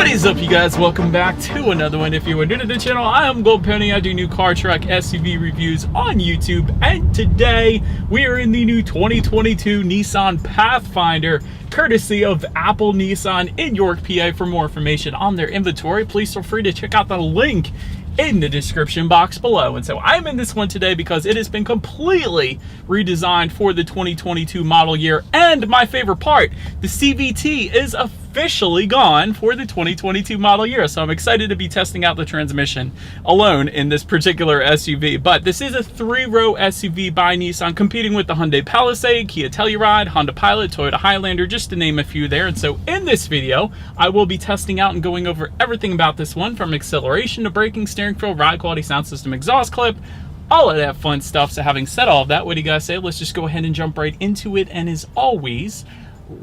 What is up, you guys? Welcome back to another one. If you are new to the channel, I am Gold Pony. I do new car, truck, SUV reviews on YouTube, and today we are in the new 2022 Nissan Pathfinder, courtesy of Apple Nissan in York, PA. For more information on their inventory, please feel free to check out the link in the description box below. And so I'm in this one today because it has been completely redesigned for the 2022 model year, and my favorite part, the CVT is officially gone for the 2022 model year. So I'm excited to be testing out the transmission alone in this particular SUV. But this is a 3-row SUV by Nissan, competing with the Hyundai Palisade, Kia Telluride, Honda Pilot, Toyota Highlander, just to name a few there. And so in this video, I will be testing out and going over everything about this one, from acceleration to braking, steering feel, ride quality, sound system, exhaust clip, all of that fun stuff. So having said all of that, what do you guys say? Let's just go ahead and jump right into it. And as always,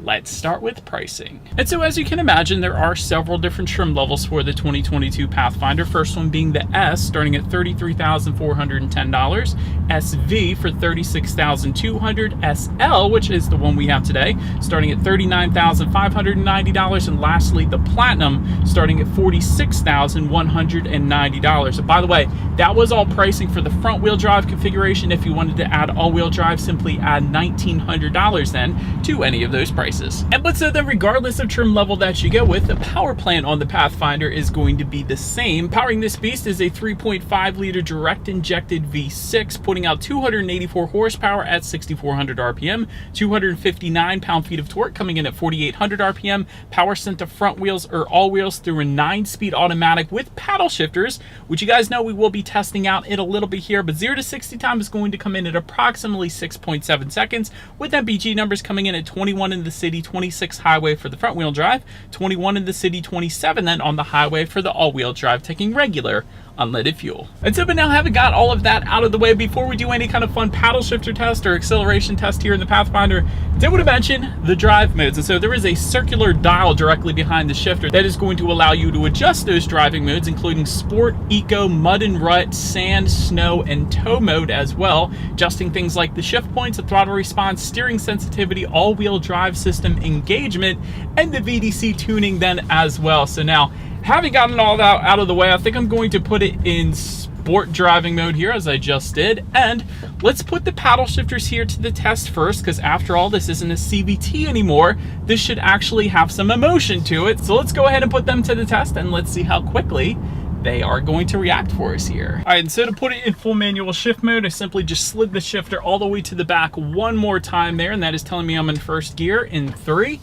let's start with pricing. And so as you can imagine, there are several different trim levels for the 2022 Pathfinder. First one being the S, starting at $33,410, SV for $36,200, SL, which is the one we have today, starting at $39,590, and lastly the Platinum, starting at $46,190. So by the way, that was all pricing for the front wheel drive configuration. If you wanted to add all-wheel drive, simply add $1,900 then to any of those prices. But so then, regardless of trim level that you go with, the power plant on the Pathfinder is going to be the same. Powering this beast is a 3.5 liter direct injected V6, putting out 284 horsepower at 6,400 RPM, 259 pound-feet of torque, coming in at 4,800 RPM. Power sent to front wheels or all wheels through a 9-speed automatic with paddle shifters, which you guys know we will be testing out in a little bit here. But 0 to 60 time is going to come in at approximately 6.7 seconds, with MPG numbers coming in at 21 in the city, 26 highway for the front wheel drive, 21 in the city, 27 then on the highway for the all-wheel drive, taking regular unleaded fuel. And so, but now having got all of that out of the way, before we do any kind of fun paddle shifter test or acceleration test here in the Pathfinder, I did want to mention the drive modes. And so there is a circular dial directly behind the shifter that is going to allow you to adjust those driving modes, including Sport, Eco, Mud and Rut, Sand, Snow, and Tow mode as well, adjusting things like the shift points, the throttle response, steering sensitivity, all-wheel drive system engagement, and the VDC tuning then as well. So now, having gotten all that out of the way, I think I'm going to put it in sport driving mode here, as I just did. And let's put the paddle shifters here to the test first, because after all, this isn't a CVT anymore. This should actually have some emotion to it. So let's go ahead and put them to the test, and let's see how quickly they are going to react for us here. All right, and so to put it in full manual shift mode, I simply just slid the shifter all the way to the back one more time there, and that is telling me I'm in first gear in 3,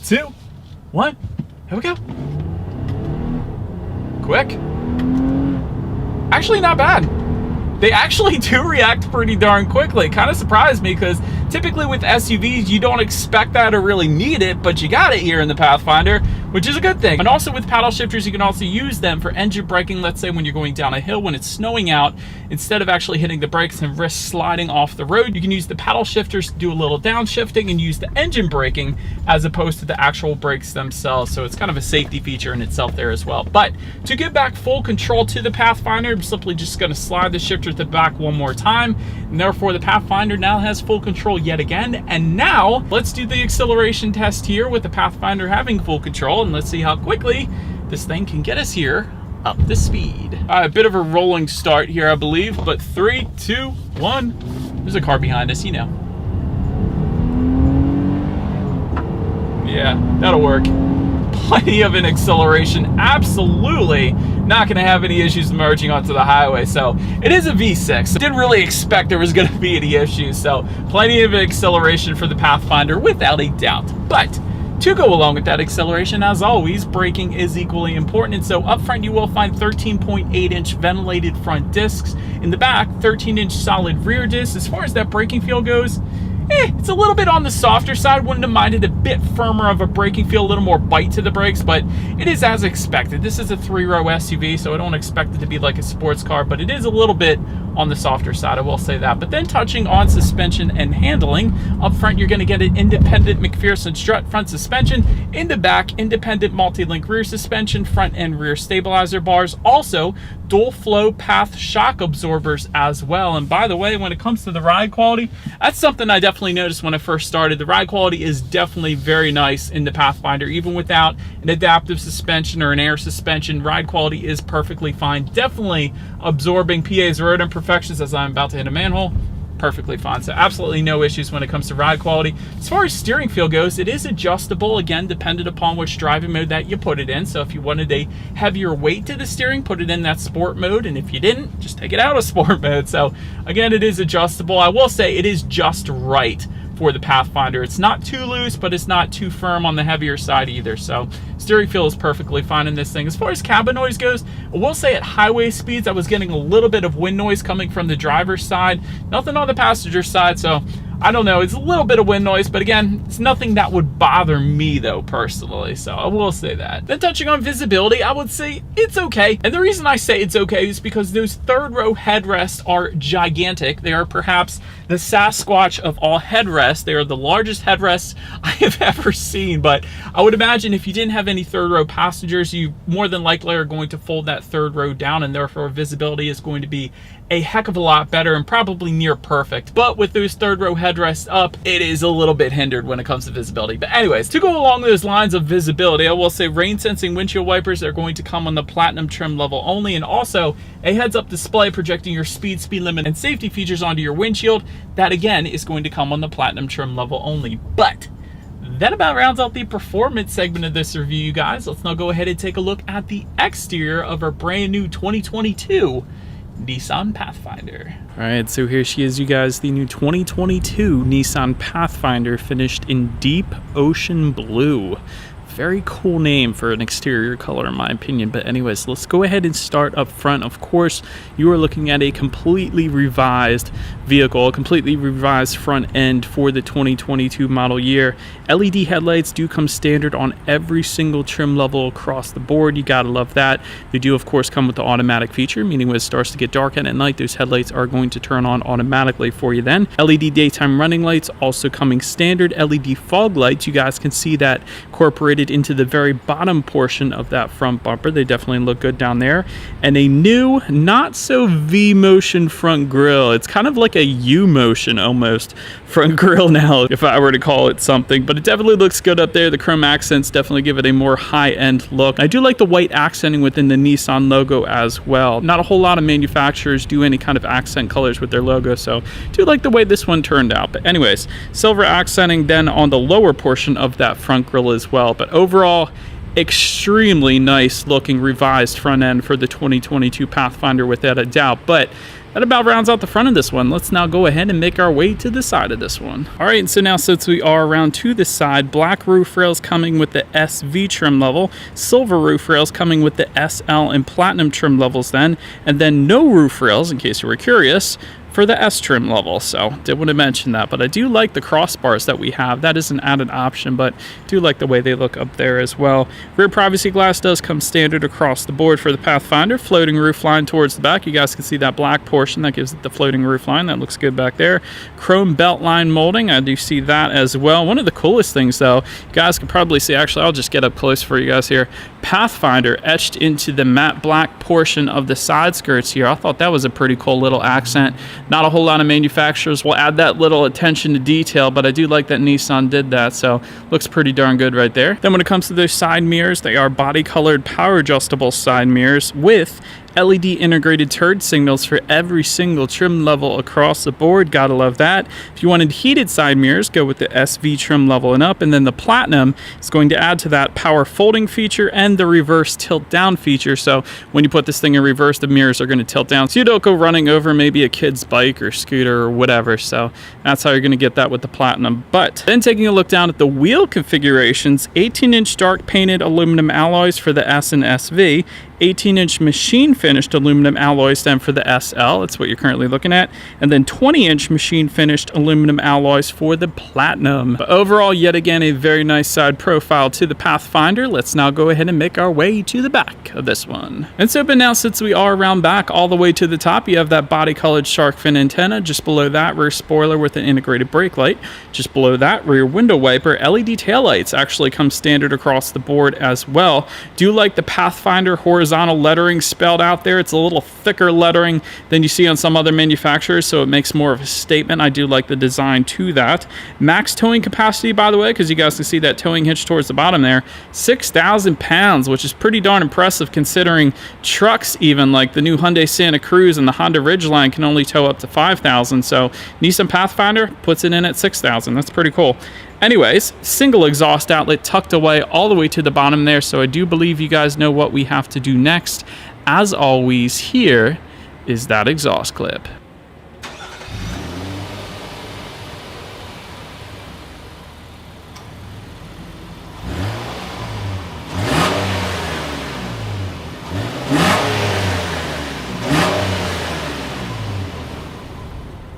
2, 1, here we go. Quick. Actually, not bad. They actually do react pretty darn quickly. Kind of surprised me, because typically with SUVs, you don't expect that or really need it, but you got it here in the Pathfinder, which is a good thing. And also with paddle shifters, you can also use them for engine braking. Let's say when you're going down a hill, when it's snowing out, instead of actually hitting the brakes and risk sliding off the road, you can use the paddle shifters to do a little downshifting and use the engine braking as opposed to the actual brakes themselves. So it's kind of a safety feature in itself there as well. But to get back full control to the Pathfinder, I'm simply just going to slide the shifter to the back one more time, and therefore the Pathfinder now has full control yet again. And now let's do the acceleration test here with the Pathfinder having full control, and let's see how quickly this thing can get us here up to speed. All right, a bit of a rolling start here, I believe, but 3, 2, 1. There's a car behind us, you know. Yeah, that'll work. Plenty of an acceleration, absolutely not going to have any issues merging onto the highway. So it is a V6. I didn't really expect there was going to be any issues, so plenty of acceleration for the Pathfinder without a doubt. But to go along with that acceleration, as always, braking is equally important. And so up front, you will find 13.8-inch ventilated front discs. In the back, 13-inch solid rear discs. As far as that braking feel goes, it's a little bit on the softer side. Wouldn't have minded a bit firmer of a braking feel, a little more bite to the brakes, but it is as expected. This is a 3-row SUV, so I don't expect it to be like a sports car, but it is a little bit on the softer side, I will say that. But then touching on suspension and handling, up front you're going to get an independent McPherson strut front suspension, in the back independent multi-link rear suspension, front and rear stabilizer bars, also dual flow path shock absorbers as well. And by the way, when it comes to the ride quality, that's something I definitely noticed when I first started. The ride quality is definitely very nice in the Pathfinder. Even without an adaptive suspension or an air suspension, ride quality is perfectly fine. Definitely absorbing PA's road imperfections as I'm about to hit a manhole. Perfectly fine. So absolutely no issues when it comes to ride quality. As far as steering feel goes, it is adjustable, again, dependent upon which driving mode that you put it in. So if you wanted a heavier weight to the steering, put it in that sport mode. And if you didn't, just take it out of sport mode. So again, it is adjustable. I will say it is just right for the Pathfinder. It's not too loose, but it's not too firm on the heavier side either. So steering feel is perfectly fine in this thing. As far as cabin noise goes, I will say at highway speeds, I was getting a little bit of wind noise coming from the driver's side. Nothing on the passenger side, so I don't know. It's a little bit of wind noise, but again, it's nothing that would bother me though, personally. So I will say that. Then touching on visibility, I would say it's okay. And the reason I say it's okay is because those third row headrests are gigantic. They are perhaps the Sasquatch of all headrests. They are the largest headrests I have ever seen. But I would imagine if you didn't have any third row passengers, you more than likely are going to fold that third row down, and therefore visibility is going to be a heck of a lot better and probably near perfect. But with those third row headrests up, it is a little bit hindered when it comes to visibility. But anyways, to go along those lines of visibility, I will say rain sensing windshield wipers are going to come on the platinum trim level only, and also a heads up display projecting your speed limit and safety features onto your windshield. That again is going to come on the platinum trim level only. But that about rounds out the performance segment of this review, you guys. Let's now go ahead and take a look at the exterior of our brand new 2022 Nissan Pathfinder. All right, so here she is, you guys, the new 2022 Nissan Pathfinder, finished in deep ocean blue. Very cool name for an exterior color in my opinion. But anyways, let's go ahead and start up front. Of course, you are looking at a completely revised vehicle, a completely revised front end for the 2022 model year. LED headlights do come standard on every single trim level across the board. You gotta love that. They do of course come with the automatic feature, meaning when it starts to get dark at night, those headlights are going to turn on automatically for you then. LED daytime running lights also coming standard. LED fog lights, you guys can see that incorporated into the very bottom portion of that front bumper. They definitely look good down there. And a new, not so V-motion front grille. It's kind of like a U-motion almost front grille now, if I were to call it something. But it definitely looks good up there. The chrome accents definitely give it a more high-end look. I do like the white accenting within the Nissan logo as well. Not a whole lot of manufacturers do any kind of accent colors with their logo, so I do like the way this one turned out. But anyways, silver accenting then on the lower portion of that front grille as well. But overall, extremely nice looking revised front end for the 2022 Pathfinder without a doubt. But that about rounds out the front of this one. Let's now go ahead and make our way to the side of this one. All right, and so now since we are around to the side, black roof rails coming with the SV trim level, silver roof rails coming with the SL and platinum trim levels then, and then no roof rails, in case you were curious, for the S trim level. So did want to mention that, but I do like the crossbars that we have. That is an added option, but do like the way they look up there as well. Rear privacy glass does come standard across the board for the Pathfinder. Floating roof line towards the back. You guys can see that black portion that gives it the floating roof line. That looks good back there. Chrome belt line molding. I do see that as well. One of the coolest things though, you guys can probably see, actually I'll just get up close for you guys here. Pathfinder etched into the matte black portion of the side skirts here. I thought that was a pretty cool little accent. Not a whole lot of manufacturers will add that little attention to detail, but I do like that Nissan did that, so looks pretty darn good right there. Then when it comes to those side mirrors, they are body colored power adjustable side mirrors with LED integrated turn signals for every single trim level across the board. Gotta love that. If you wanted heated side mirrors, go with the SV trim level and up, and then the platinum is going to add to that power folding feature and the reverse tilt down feature. So when you put this thing in reverse, the mirrors are going to tilt down so you don't go running over maybe a kid's bike or scooter or whatever. So that's how you're going to get that with the platinum. But then taking a look down at the wheel configurations, 18-inch dark painted aluminum alloys for the S and SV, 18-inch machine finished aluminum alloys then for the SL. That's what you're currently looking at. And then 20-inch machine finished aluminum alloys for the Platinum. But overall, yet again, a very nice side profile to the Pathfinder. Let's now go ahead and make our way to the back of this one. And so, but now since we are around back all the way to the top, you have that body-colored shark fin antenna. Just below that, rear spoiler with an integrated brake light. Just below that, rear window wiper. LED taillights actually come standard across the board as well. Do like the Pathfinder horizontal lettering spelled out there. It's a little thicker lettering than you see on some other manufacturers, so it makes more of a statement. I do like the design to that. Max towing capacity, by the way, because you guys can see that towing hitch towards the bottom there, 6,000 pounds, which is pretty darn impressive considering trucks, even like the new Hyundai Santa Cruz and the Honda Ridgeline, can only tow up to 5,000. So Nissan Pathfinder puts it in at 6,000. That's pretty cool. Anyways, single exhaust outlet tucked away all the way to the bottom there, so I do believe you guys know what we have to do next. As always, here is that exhaust clip.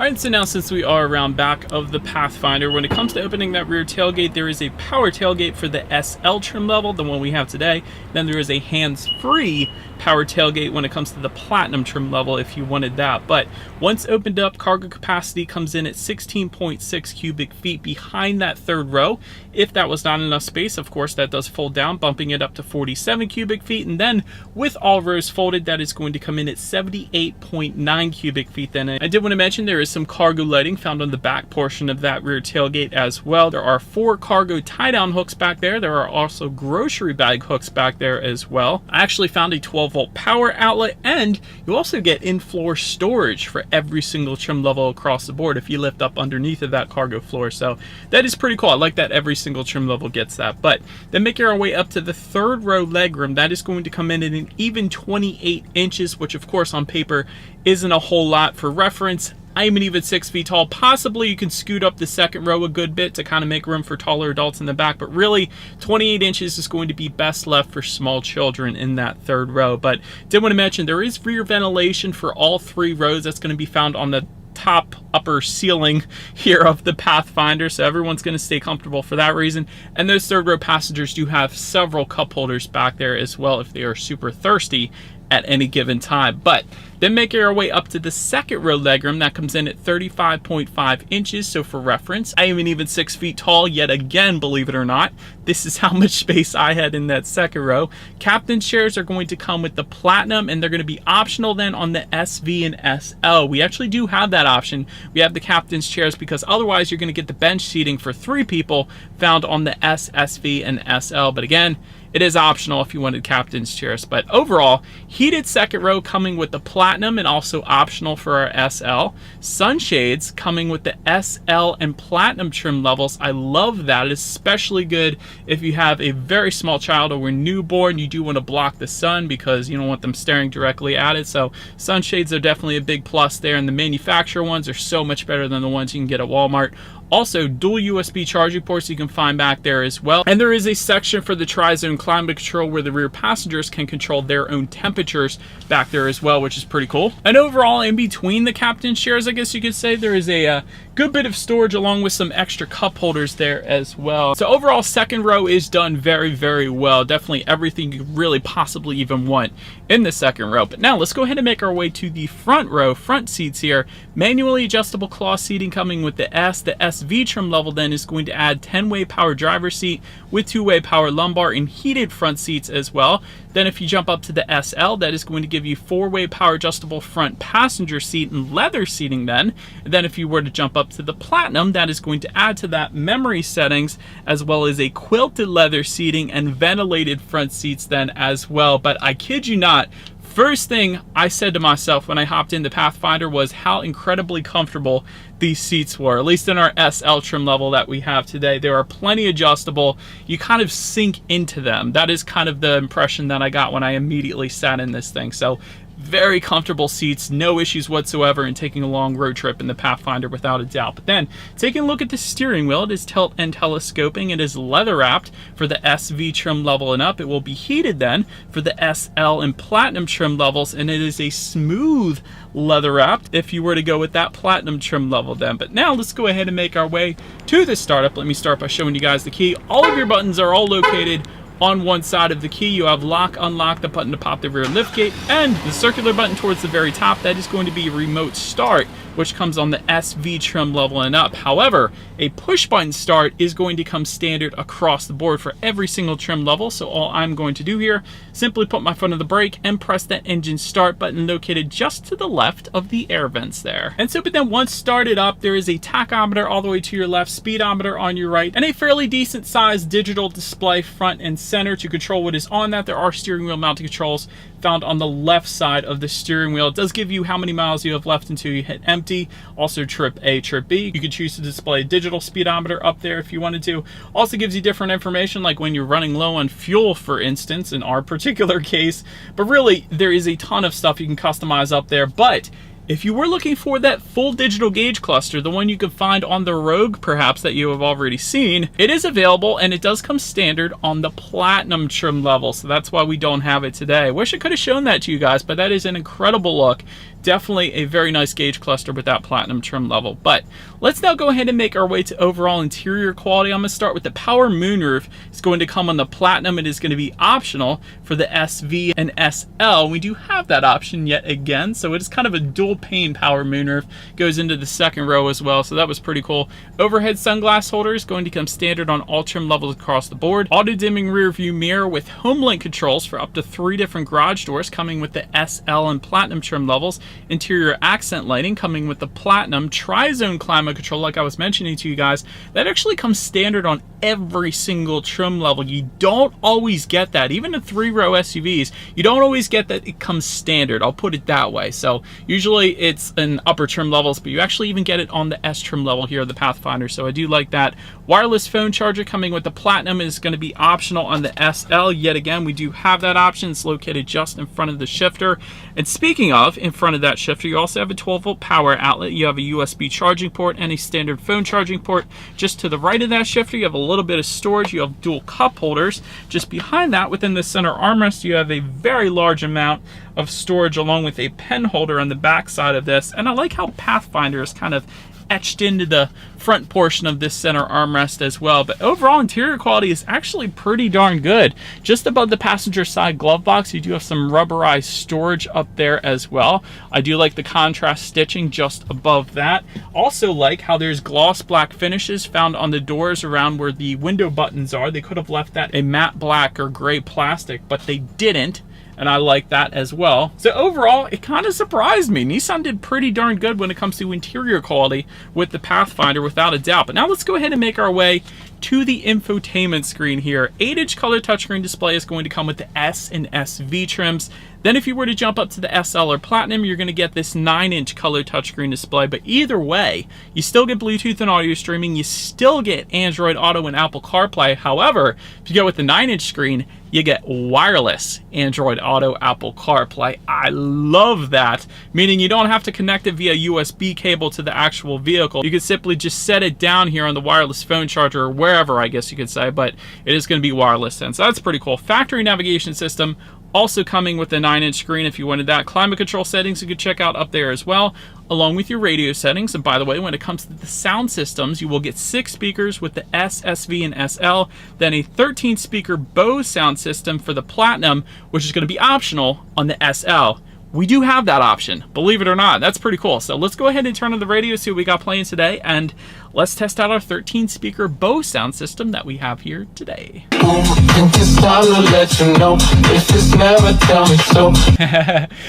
Alright, so now since we are around back of the Pathfinder, when it comes to opening that rear tailgate, there is a power tailgate for the SL trim level, the one we have today. Then there is a hands-free power tailgate when it comes to the Platinum trim level if you wanted that. But once opened up, cargo capacity comes in at 16.6 cubic feet behind that third row. If that was not enough space, of course, that does fold down, bumping it up to 47 cubic feet. And then with all rows folded, that is going to come in at 78.9 cubic feet. Then I did want to mention there is some cargo lighting found on the back portion of that rear tailgate as well. There are 4 cargo tie-down hooks back there. There are also grocery bag hooks back there as well. I actually found a 12-volt power outlet, and you also get in-floor storage for every single trim level across the board if you lift up underneath of that cargo floor. So that is pretty cool. I like that every single trim level gets that. But then making our way up to the third row legroom, that is going to come in at an even 28 inches, which of course on paper isn't a whole lot. For reference, I'm an even 6 feet tall. Possibly you can scoot up the second row a good bit to kind of make room for taller adults in the back, but really 28 inches is going to be best left for small children in that third row. But did want to mention there is rear ventilation for all 3 rows. That's going to be found on the top upper ceiling here of the Pathfinder, so everyone's going to stay comfortable for that reason. And those third row passengers do have several cup holders back there as well if they are super thirsty at any given time. But then making our way up to the second row legroom, that comes in at 35.5 inches. So for reference, I am an even 6 feet tall. Yet again, believe it or not, this is how much space I had in that second row. Captain's chairs are going to come with the Platinum, and they're going to be optional then on the SV and SL. We actually do have that option. We have the captain's chairs because otherwise you're going to get the bench seating for 3 people found on the S, SV, and SL. But again, it is optional if you wanted captain's chairs. But overall, heated second row coming with the Platinum and also optional for our SL. Sunshades coming with the SL and Platinum trim levels. I love that. It's especially good if you have a very small child or a newborn. You do want to block the sun because you don't want them staring directly at it. So sunshades are definitely a big plus there. And the manufacturer ones are so much better than the ones you can get at Walmart. Also, dual USB charging ports you can find back there as well. And there is a section for the tri-zone climate control where the rear passengers can control their own temperatures back there as well, which is pretty cool. And overall, in between the captain's chairs, I guess you could say, there is a good bit of storage along with some extra cup holders there as well. So overall, second row is done very, very well. Definitely everything you could really possibly even want in the second row. But now let's go ahead and make our way to the front row, front seats here. Manually adjustable cloth seating coming with the S. The SV trim level then is going to add 10-way power driver seat with 2-way power lumbar and heated front seats as well. Then if you jump up to the SL, that is going to give you 4-way power adjustable front passenger seat and leather seating then. And then if you were to jump up to the Platinum, that is going to add to that memory settings as well as a quilted leather seating and ventilated front seats then as well. But I kid you not, first thing I said to myself when I hopped in the Pathfinder was how incredibly comfortable these seats were, at least in our SL trim level that we have today. They are plenty adjustable. You kind of sink into them. That is kind of the impression that I got when I immediately sat in this thing. So Very comfortable seats, no issues whatsoever in taking a long road trip in the Pathfinder without a doubt. But then, taking a look at the steering wheel, it is tilt and telescoping. It is leather wrapped for the SV trim level and up. It will be heated then for the SL and Platinum trim levels, and it is a smooth leather wrapped if you were to go with that Platinum trim level then. But now let's go ahead and make our way to the startup. Let me start by showing you guys the key. All of your buttons are all located on one side of the key. You have lock, unlock, the button to pop the rear liftgate, and the circular button towards the very top. That is going to be remote start, which comes on the SV trim level and up. However, a push button start is going to come standard across the board for every single trim level. So all I'm going to do here, simply put my foot on the brake and press that engine start button located just to the left of the air vents there. And so, but then once started up, there is a tachometer all the way to your left, speedometer on your right, and a fairly decent sized digital display front and center to control what is on that. There are steering wheel mounted controls found on the left side of the steering wheel. It does give you how many miles you have left until you hit empty. Also trip A, trip B. You could choose to display a digital speedometer up there if you wanted to. Also gives you different information like when you're running low on fuel, for instance, in our particular case. But really, there is a ton of stuff you can customize up there. But if you were looking for that full digital gauge cluster, the one you could find on the Rogue perhaps that you have already seen, it is available and it does come standard on the Platinum trim level. So that's why we don't have it today. I wish I could have shown that to you guys, but that is an incredible look. Definitely a very nice gauge cluster with that Platinum trim level. But let's now go ahead and make our way to overall interior quality. I'm going to start with the power moonroof. It's going to come on the Platinum. It is going to be optional for the SV and SL. We do have that option yet again, so it is kind of a dual pane power moonroof. Goes into the second row as well, so that was pretty cool. Overhead sunglass holder is going to come standard on all trim levels across the board. Auto dimming rear view mirror with home link controls for up to 3 different garage doors, coming with the SL and Platinum trim levels. Interior accent lighting coming with the Platinum. Tri-zone climate control, like I was mentioning to you guys, that actually comes standard on every single trim level. You don't always get that. Even in 3-row SUVs, you don't always get that it comes standard. I'll put it that way. So usually it's in upper trim levels, but you actually even get it on the S trim level here of the Pathfinder. So I do like that. Wireless phone charger coming with the Platinum is going to be optional on the SL. Yet again, we do have that option. It's located just in front of the shifter. And speaking of in front of that shifter, you also have a 12-volt power outlet. You have a USB charging port and a standard phone charging port. Just to the right of that shifter, you have a little bit of storage. You have dual cup holders. Just behind that, within the center armrest, you have a very large amount of storage along with a pen holder on the back side of this. And I like how Pathfinder is kind of etched into the front portion of this center armrest as well. But overall interior quality is actually pretty darn good. Just above the passenger side glove box, you do have some rubberized storage up there as well. I do like the contrast stitching just above that. Also like how there's gloss black finishes found on the doors around where the window buttons are. They could have left that a matte black or gray plastic, but they didn't. And I like that as well. So overall, it kind of surprised me. Nissan did pretty darn good when it comes to interior quality with the Pathfinder, without a doubt. But now let's go ahead and make our way to the infotainment screen here. 8-inch color touchscreen display is going to come with the S and SV trims. Then if you were to jump up to the SL or Platinum, you're going to get this 9-inch color touchscreen display. But either way, you still get Bluetooth and audio streaming. You still get Android Auto and Apple CarPlay. However, if you go with the 9-inch screen, you get wireless Android Auto, Apple CarPlay. I love that, meaning you don't have to connect it via USB cable to the actual vehicle. You can simply just set it down here on the wireless phone charger, or wherever, I guess you could say, but it is going to be wireless then. So that's pretty cool. Factory navigation system also coming with the 9-inch screen if you wanted that. Climate control settings you could check out up there as well, along with your radio settings. And by the way, when it comes to the sound systems, you will get 6 speakers with the S, SV, and SL, then a 13-speaker Bose sound system for the Platinum, which is going to be optional on the SL. We do have that option, believe it or not. That's pretty cool. So let's go ahead and turn on the radio, see what we got playing today, and let's test out our 13-speaker Bose sound system that we have here today.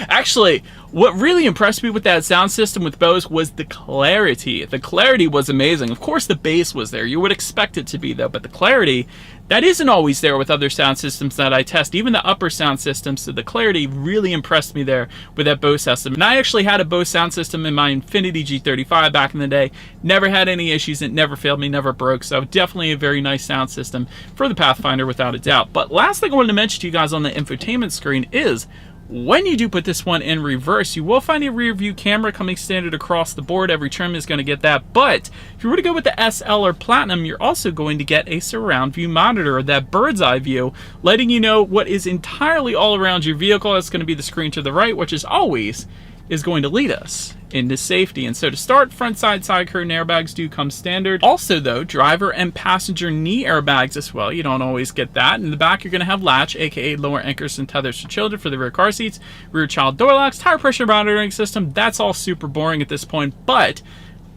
Actually, what really impressed me with that sound system with Bose was the clarity. The clarity was amazing. Of course, the bass was there. You would expect it to be, though, but the clarity, that isn't always there with other sound systems that I test, even the upper sound systems. So the clarity really impressed me there with that Bose system. And I actually had a Bose sound system in my Infiniti G35 back in the day. Never had any issues. It never failed me, never broke. So definitely a very nice sound system for the Pathfinder without a doubt. But last thing I wanted to mention to you guys on the infotainment screen is When you do put this one in reverse, you will find a rear view camera coming standard across the board. Every trim is going to get that. But if you were to go with the SL or Platinum, you're also going to get a surround view monitor, that bird's eye view, letting you know what is entirely all around your vehicle. That's going to be the screen to the right, which is always is going to lead us into safety. And so to start, front side curtain airbags do come standard. Also though, driver and passenger knee airbags as well. You don't always get that. In the back, you're going to have latch, aka lower anchors and tethers for children for the rear car seats, rear child door locks, tire pressure monitoring system. That's all super boring at this point, but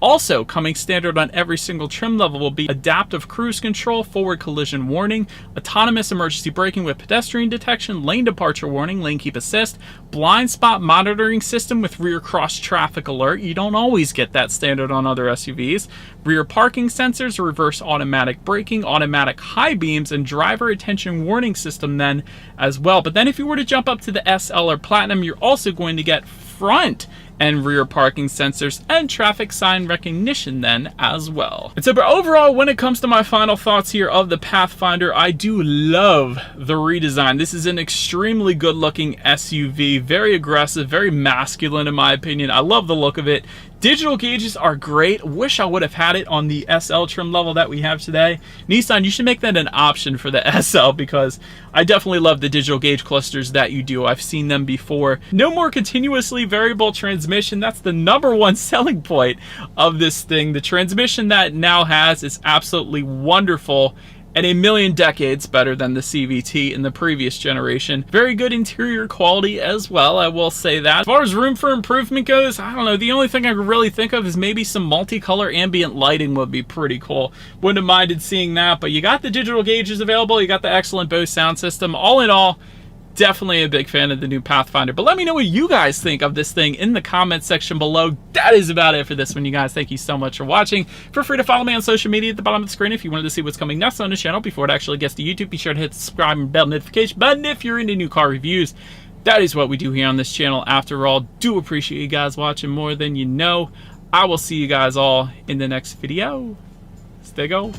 also coming standard on every single trim level will be adaptive cruise control, forward collision warning, autonomous emergency braking with pedestrian detection, lane departure warning, lane keep assist, blind spot monitoring system with rear cross traffic alert. You don't always get that standard on other SUVs. Rear parking sensors, reverse automatic braking, automatic high beams, and driver attention warning system then as well. But then if you were to jump up to the SL or Platinum, you're also going to get front and rear parking sensors and traffic sign recognition then as well. And so, but overall, when it comes to my final thoughts here of the Pathfinder, I do love the redesign. This is an extremely good looking SUV, very aggressive, very masculine in my opinion. I love the look of it. Digital gauges are great. Wish I would have had it on the SL trim level that we have today. Nissan, you should make that an option for the SL, because I definitely love the digital gauge clusters that you do. I've seen them before. No more continuously variable transmission. That's the #1 selling point of this thing. The transmission that it now has is absolutely wonderful and a million decades better than the CVT in the previous generation. Very good interior quality as well, I will say that. As far as room for improvement goes, I don't know, the only thing I could really think of is maybe some multicolor ambient lighting would be pretty cool. Wouldn't have minded seeing that, but you got the digital gauges available, you got the excellent Bose sound system. All in all, definitely a big fan of the new Pathfinder. But let me know what you guys think of this thing in the comment section below. That is about it for this one, you guys. Thank you so much for watching. Feel free to follow me on social media at the bottom of the screen if you wanted to see what's coming next on the channel before it actually gets to YouTube. Be sure to hit the subscribe and bell notification button if you're into new car reviews. That is what we do here on this channel. After all, do appreciate you guys watching more than you know. I will see you guys all in the next video. Stay gold.